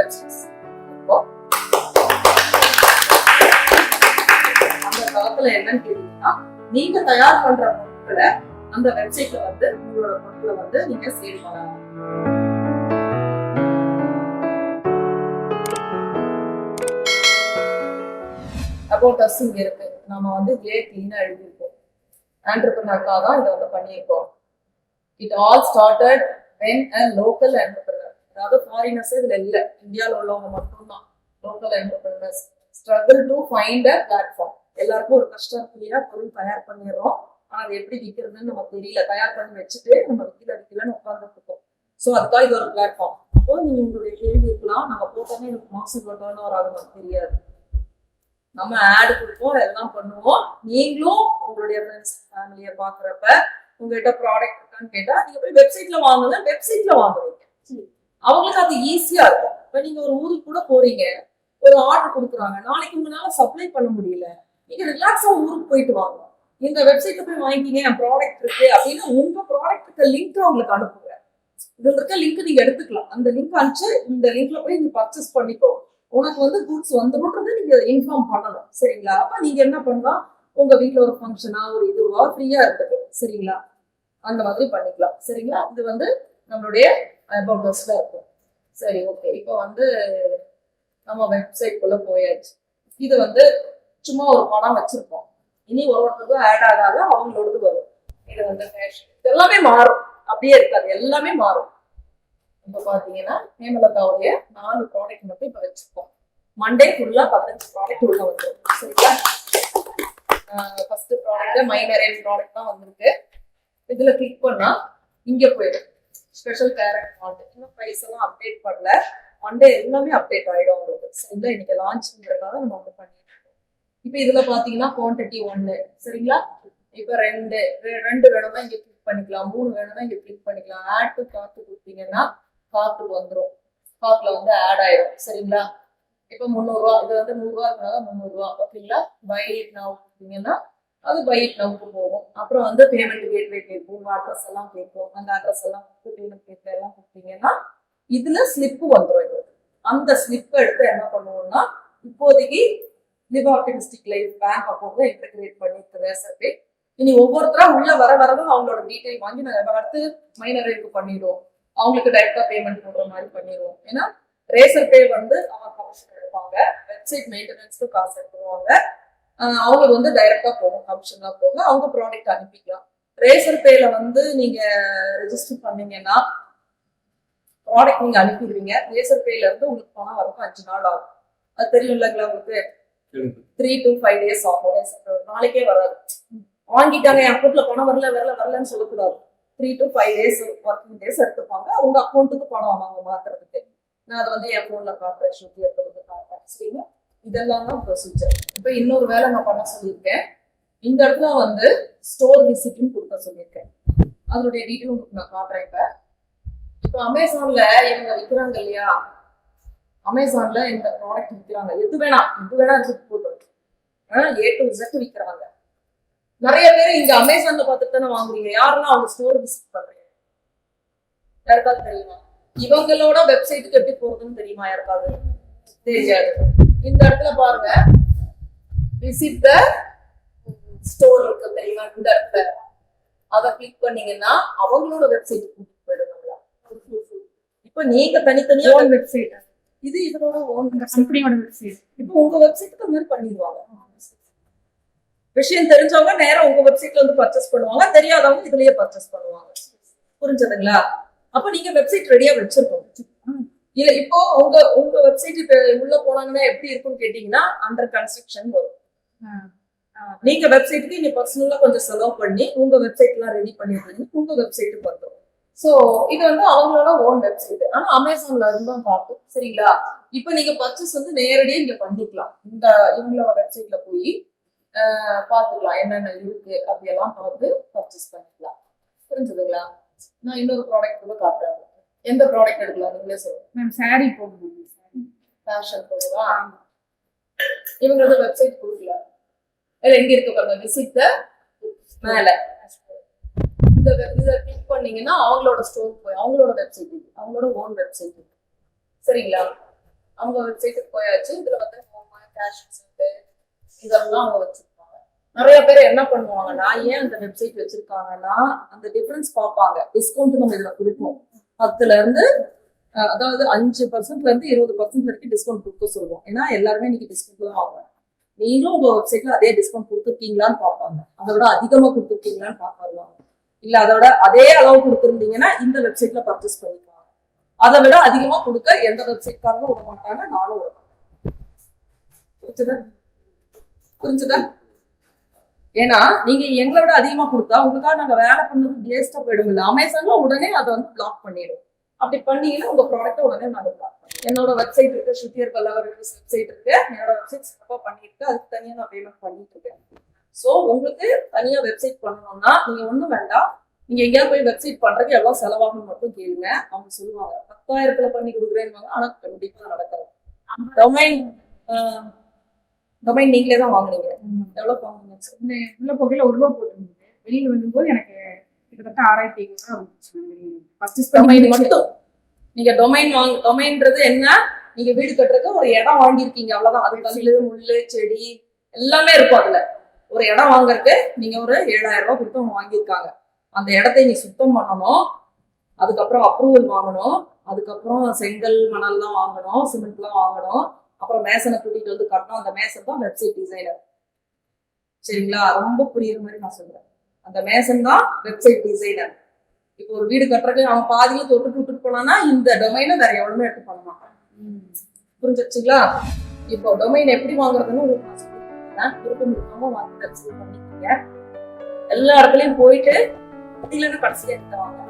Congratulations. இப்போ அந்த தளத்துல என்னன்னு கேட்டீங்கன்னா, நீங்க தயார் பண்ற பொருட்களை அந்த வெப்சைட்ல வந்து உங்களோட பொருட்களை வந்து நீங்க சேல் பண்ணலாம். அபவுட் அஸ் இங்க இருக்கு. நம்ம வந்து இதே கிளீனா எழுதியிருக்கோம். ஆண்டர்பிரினருக்காக தான் இதை வந்து பண்ணியிருக்கோம். It all started when a local entrepreneur, அதாவது ஃபாரினர்ஸ் இதுல இல்ல, இந்தியாவில் உள்ளவங்க மட்டும்தான் local entrepreneurs struggle to find a platform. எல்லாருக்கும் ஒரு கஷ்டம் இல்லையா, பொருள் தயார் பண்ணிடுறோம், ஆனா அது எப்படி விற்கிறதுன்னு நமக்கு தெரியல, தயார் பண்ணி வச்சுட்டு நம்ம விற்கலன்னு உட்கார்ந்துட்டு இருக்கோம். ஸோ அதுக்காக இது ஒரு பிளாட்ஃபார்ம். அப்போ நீங்க உங்களுடைய கேள்வி இருக்கலாம், நாங்க போட்டோன்னே எனக்கு மாசம் போட்டோன்னு வராது, நமக்கு தெரியாது. நம்ம ஆட் கொடுப்போம், எல்லாம் பண்ணுவோம். நீங்களும் உங்களுடைய ஃப்ரெண்ட்ஸ் ஃபேமிலியை பாக்குறப்ப உங்ககிட்ட ப்ராடக்ட் இருக்கான்னு கேட்டா நீங்க போய் வெப்சைட்ல வாங்குங்க, வெப்சைட்ல வாங்குவீங்க. அவங்களுக்கு அது ஈஸியா இருக்கும். இப்ப நீங்க ஒரு ஊருக்கு கூட போறீங்க, ஒரு ஆர்டர் கொடுக்குறாங்க, நாளைக்கு உங்களால சப்ளை பண்ண முடியல, நீங்க ரிலாக்ஸா ஊருக்கு போயிட்டு வாங்க, எங்க வெப்சைட்ல போய் வாங்கிக்கிங்க, என் ப்ராடக்ட் இருக்கு அப்படின்னு உங்க ப்ராடக்ட்டுக்கு லிங்க் அவங்களுக்கு அனுப்புங்க. இதுல இருக்க லிங்க் நீங்க எடுத்துக்கலாம், அந்த லிங்க் அனுப்பிச்சு இந்த லிங்க்ல போய் நீங்க பர்ச்சேஸ் பண்ணிக்கோ, உனக்கு வந்து குட்ஸ் வந்துடும்ன்றது நீங்க இன்ஃபார்ம் பண்ணணும். சரிங்களா? அப்ப நீங்க என்ன பண்ணலாம், உங்க வீட்டுல ஒரு ஃபங்க்ஷனா ஒரு இதுவா ஃப்ரீயா இருக்குது, சரிங்களா, அந்த மாதிரி பண்ணிக்கலாம். சரிங்களா? இது வந்து நம்மளுடைய அபவுட் அஸ்ல இருக்கும். சரி, ஓகே. இப்போ வந்து நம்ம வெப்சைட் குள்ள போயாச்சு. இது வந்து சும்மா ஒரு படம் வச்சிருக்கோம். இனி ஒவ்வொருத்தருக்கும் ஆட் ஆகாத அவங்களோடது வரும். இது வந்து ஃபேஷன், எல்லாமே மாறும், அப்படியே இருக்காது, எல்லாமே மாறும். இப்ப பாத்தீங்கன்னா ஹேமலதாவுடைய 4 ப்ராடக்ட் மட்டும் இப்ப வச்சிருக்கோம். மண்டே ஃபுல்லா 15 ப்ராடக்ட் உள்ள வந்து, சரிங்களா? ஃபர்ஸ்ட் ப்ராடக்ட் மைனரேன் ப்ராடக்ட் தான் வந்திருக்கு. இதுல கிளிக் பண்ணா இங்க போயிடும் ஸ்பெஷல் கேரட் ஃபாண்ட். இன்னும் பிரைஸ் எல்லாம் அப்டேட் பண்ணல, மண்டே எல்லாமே அப்டேட் ஆயிடும் உங்களுக்கு. சரிங்களா? இன்னைக்கு லான்ச் பண்றதுனால நம்ம வந்து பண்ணிட்டு இருக்கோம். இப்ப இதுல பாத்தீங்கன்னா குவான்டிட்டி 1, சரிங்களா? இப்ப ரெண்டு வேணும்னா இங்க கிளிக் பண்ணிக்கலாம், 3 வேணும்னா இங்க கிளிக் பண்ணிக்கலாம். ஆட் டு கார்ட் கொடுத்தீங்கன்னா கார்ட்டுக்கு வந்துடும், கார்ட்ல வந்து ஆட் ஆயிடும். சரிங்களா? இப்ப 300 ரூபா, இது வந்து 100 ரூபா இருந்தாலும் 300 ரூபா, ஓகேங்களா? பை இட் நவ் கொடுத்தீங்கன்னா அது பை இட் நவுக்கு போகும். அப்புறம் வந்து பேமெண்ட் கேட்வே கேட்கும், உங்க அட்ரஸ் எல்லாம் கேட்கும், அந்த அட்ரஸ் எல்லாம் பேமெண்ட் கேட்வே எல்லாம் கொடுத்தீங்கன்னா இதுல ஸ்லிப்பு வந்துடும். அந்த ஸ்லிப் எடுத்து என்ன பண்ணுவோம்னா, இப்போதைக்கு லிவ் ஆப்டிமிஸ்டிக் லைஃப் பேங்க் அக்கௌண்ட்ல இன்டகிரேட் பண்ணிட்டு ரேசர். இனி ஒவ்வொருத்தரா உள்ள வரதும் அவங்களோட டீடைல் வாங்கி நாங்க அடுத்து மைனரேக்கு பண்ணிடுவோம், அவங்களுக்கு டைரக்டா பேமெண்ட் போடுற மாதிரி பண்ணிடுவோம். ஏன்னா ரேசர் பே வந்து அவங்க கமிஷன் எடுப்பாங்க, வெப்சைட் மெயின்டெனன்ஸ்க்கு காசு எடுத்துருவாங்க, அவங்க வந்து டைரக்டா போகும், கமிஷன்லாம் போக அவங்க ப்ராடக்ட் அனுப்பிக்கலாம். ரேசர் பேல வந்து நீங்க ரெஜிஸ்டர் பண்ணீங்கன்னா ப்ராடக்ட் நீங்க அனுப்பிடுவீங்க, ரேசர் பேல இருந்து உங்களுக்கு பணம் வரக்கும் 5 நாள் ஆகும். அது தெரியும் இல்லைங்களா உங்களுக்கு? 3 to 5 days ஆகும். நாளைக்கே வராது. வாங்கிட்டாங்க என் அக்கௌண்ட்ல பணம் வரலன்னு சொல்லக்கூடாது. 3 to 5 days ஒர்க்கிங் டேஸ் எடுத்துப்பாங்க உங்க அக்கௌண்ட்டுக்கு பணம் அவங்க மாத்துறதுக்கு. நான் அதை வந்து என் போன்ல காட்டுறேன், ஸ்ருதி எடுத்து காட்டுறேன். சரிங்களா? இதெல்லாம் தான் ப்ரொசீஜர். இப்போ இன்னொரு வேலை நான் பண்ண சொல்லியிருக்கேன். இந்த இடத்துல வந்து ஸ்டோர் விசிட்னு கொடுக்க சொல்லியிருக்கேன். அதனுடைய டீட்டெயில் உங்களுக்கு நான் காட்டுறேன். இப்போ அமேசான்ல இவங்க விற்கிறாங்க இல்லையா, அமேசான்ல இந்த ப்ராடக்ட் விற்கிறாங்க, எது வேணா போட்டு A to Z விற்கிறாங்க. நிறைய பேர் இங்க அமேசான்ல பார்த்துட்டு தானே வாங்குறீங்க, யாரெல்லாம் அவங்க ஸ்டோர் விசிட் பண்றீங்க? யாருக்காவது தெரியுமா? இவங்களோட வெப்சைட்டுக்கு எப்படி போறதுன்னு தெரியுமா யாருக்காவது? தெரியாது. இந்த இடத்துல பாருங்க, விசிட் த ஸ்டோர் இருக்கு தெரியுமா, இந்த இடத்துல அதை கிளிக் பண்ணீங்கன்னா அவங்களோட வெப்சைட் கூட்டிட்டு போயிடுவாங்களா. இப்ப நீங்க தனித்தனியா வெப்சைட், இது இதோட ஓன் கம்பெனியோட வெப்சைட். இப்போ உங்க வெப்சைட்டுக்கு அந்த மாதிரி பண்ணிடுவாங்க. விஷயம் தெரிஞ்சவங்க நேரம் உங்க வெப்சைட்ல வந்து பர்ச்சேஸ் பண்ணுவாங்க, தெரியாதவங்க இதுலயே பர்ச்சேஸ் பண்ணுவாங்க. புரிஞ்சதுங்களா? அப்ப நீங்க வெப்சைட் ரெடியா வச்சிருக்கோம். இல்ல இப்போ உங்க வெப்சைட் இப்ப உள்ள போனாங்கன்னா எப்படி இருக்கும்னு கேட்டீங்கன்னா அண்டர் கன்ஸ்ட்ரக்ஷன் வரும். நீங்க வெப்சைட்டுக்கு நீங்க பர்சனலா கொஞ்சம் செலவு பண்ணி உங்க வெப்சைட் எல்லாம் ரெடி பண்ணிட்டு உங்க வெப்சைட்டுக்கு வந்துடும். சோ இது வந்து அவங்களோட ஓன் வெப்சைட், ஆனா அமேசான்ல இருந்தும் பார்க்கும். சரிங்களா? இப்ப நீங்க பர்ச்சேஸ் வந்து நேரடியா இங்க பண்ணிக்கலாம். இந்த இவங்களோட வெப்சைட்ல போய் பார்த்துக்கலாம் என்னென்ன இருக்கு அப்படியெல்லாம் பார்த்து பர்ச்சேஸ் பண்ணிக்கலாம். புரிஞ்சுதுங்களா? நான் இன்னொரு ப்ராடக்ட் கூட காட்டுறேன். எந்த ப்ராடக்ட் எடுக்கலாம் நீங்களே சொல்லுங்க. மேம் சாரி போடுங்க, ஃபேஷன் போடுவா. இவங்களோட வெப்சைட் கொடுக்கல, எங்க இருக்கு பாருங்க, விசிட் மேல இத கிளிக் பண்ணீங்கன்னா அவங்களோட ஸ்டோர் போய் அவங்களோட வெப்சைட், அவங்களோட ஓன் வெப்சைட். சரிங்களா? அவங்க வெப்சைட்டுக்கு போயாச்சு. இதுல வந்து கேஷ் இதெல்லாம் அவங்க வச்சிருப்பாங்க. நிறைய பேர் என்ன பண்ணுவாங்கன்னா, ஏன் அந்த வெப்சைட் வச்சிருக்காங்கன்னா அந்த டிஃபரன்ஸ் பார்ப்பாங்க. டிஸ்கவுண்ட் நம்ம இதுல கொடுப்போம். 10ல இருந்து அதாவது 5%ல இருந்து 20% வரைக்கும் டிஸ்கவுண்ட் கொடுக்க சொல்லுவோம். ஏன்னா எல்லாருமே இன்னைக்கு டிஸ்கவுண்ட் தான் வாங்குவாங்க. நீங்களும் உங்க வெப்சைட்ல அதே டிஸ்கவுண்ட் கொடுத்துருக்கீங்களான்னு பார்ப்பாங்க. அதை விட அதிகமா கொடுத்துருக்கீங்களான்னு பார்ப்பாங்க. இல்ல அதோட அதே அளவு கொடுத்துருந்தீங்கன்னா இந்த வெப்சைட்ல பர்ச்சேஸ் பண்ணிக்கலாம். அதை விட அதிகமா கொடுக்க எந்த வெப்சைட்காரங்களும் விட மாட்டாங்க, நானும் விட மாட்டேன். புரிஞ்சுதா? ஏன்னா நீங்க எங்களை விட அதிகமா கொடுத்தா உங்களுக்காக நாங்க வேலை பண்ணது வேஸ்டா போயிடும். இல்லை அமேசான்ல உடனே அதை வந்து பிளாக் பண்ணிடும். அப்படி பண்ணீங்கன்னா உங்க ப்ராடக்ட்டை உடனே நாங்க பிளாக் பண்ணுவோம். என்னோட வெப்சைட் இருக்கு, ஸ்ருதியர் பல்லவர் வெப்சைட் இருக்கு. என்னோட வெப்சைட் சிறப்பா பண்ணிருக்கு. அதுக்கு தனியா நான் பேமெண்ட் பண்ணிட்டு இருக்கேன். ஸோ உங்களுக்கு தனியா வெப்சைட் பண்ணணும்னா நீங்க ஒண்ணும் வேண்டாம். நீங்க எங்கேயாவது போய் வெப்சைட் பண்றதுக்கு எவ்வளவு செலவாகும் மட்டும் கேளுங்க. அவங்க சொல்லுவாங்க 10,000த்துல பண்ணி கொடுக்குறேன்னு. ஆனா கண்டிப்பா நடக்காது. டொமைன் நீங்களே தான் வாங்குனீங்க. எவ்வளவு வாங்குனீங்க? உள்ள போகையில ₹1 போட்டிருந்தது. வெளியில வரும்போது எனக்கு கிட்டத்தட்ட 6,500 டொமைன் மட்டும். நீங்க டொமைன்றது என்ன? நீங்க வீடு கட்டுறதுக்கு ஒரு இடம் வாங்கியிருக்கீங்க, அவ்வளவுதான். அது கல்லு, முள்ளு, செடி எல்லாமே இருக்கும். அதுல ஒரு இடம் வாங்குறதுக்கு நீங்க ஒரு 7,000 ரூபாய் கொடுத்து அவங்க வாங்கியிருக்காங்க. அந்த இடத்தை நீ சுத்தம் பண்ணணும், அதுக்கப்புறம் அப்ரூவல் வாங்கணும், அதுக்கப்புறம் செங்கல் மணல்லாம் வாங்கணும், சிமெண்ட் எல்லாம் வாங்கணும், அப்புறம் மேசனை கூட்டிட்டு வந்து கட்டணும். அந்த மேசன் தான் வெப்சைட் டிசைனர். சரிங்களா? ரொம்ப புரியுற மாதிரி நான் சொல்றேன். அந்த மேசன் தான் வெப்சைட் டிசைனர். இப்போ ஒரு வீடு கட்டுறதுக்கு அவன் பாதியில விட்டுட்டு போனான்னா இந்த டொமைனை வேற எவ்வளவுமே எடுத்து பண்ண மாட்டான். புரிஞ்சிருச்சுங்களா? இப்போ டொமைன் எப்படி வாங்குறதுன்னு உங்களுக்கு நான் சொல்லிருக்கேன். திருப்பம் இருக்காம வாங்கி வெப்சைட் பண்ணிக்கீங்க. எல்லா இடத்துலயும் போயிட்டு இல்லைன்னா கடைசியா எடுத்துவாங்க.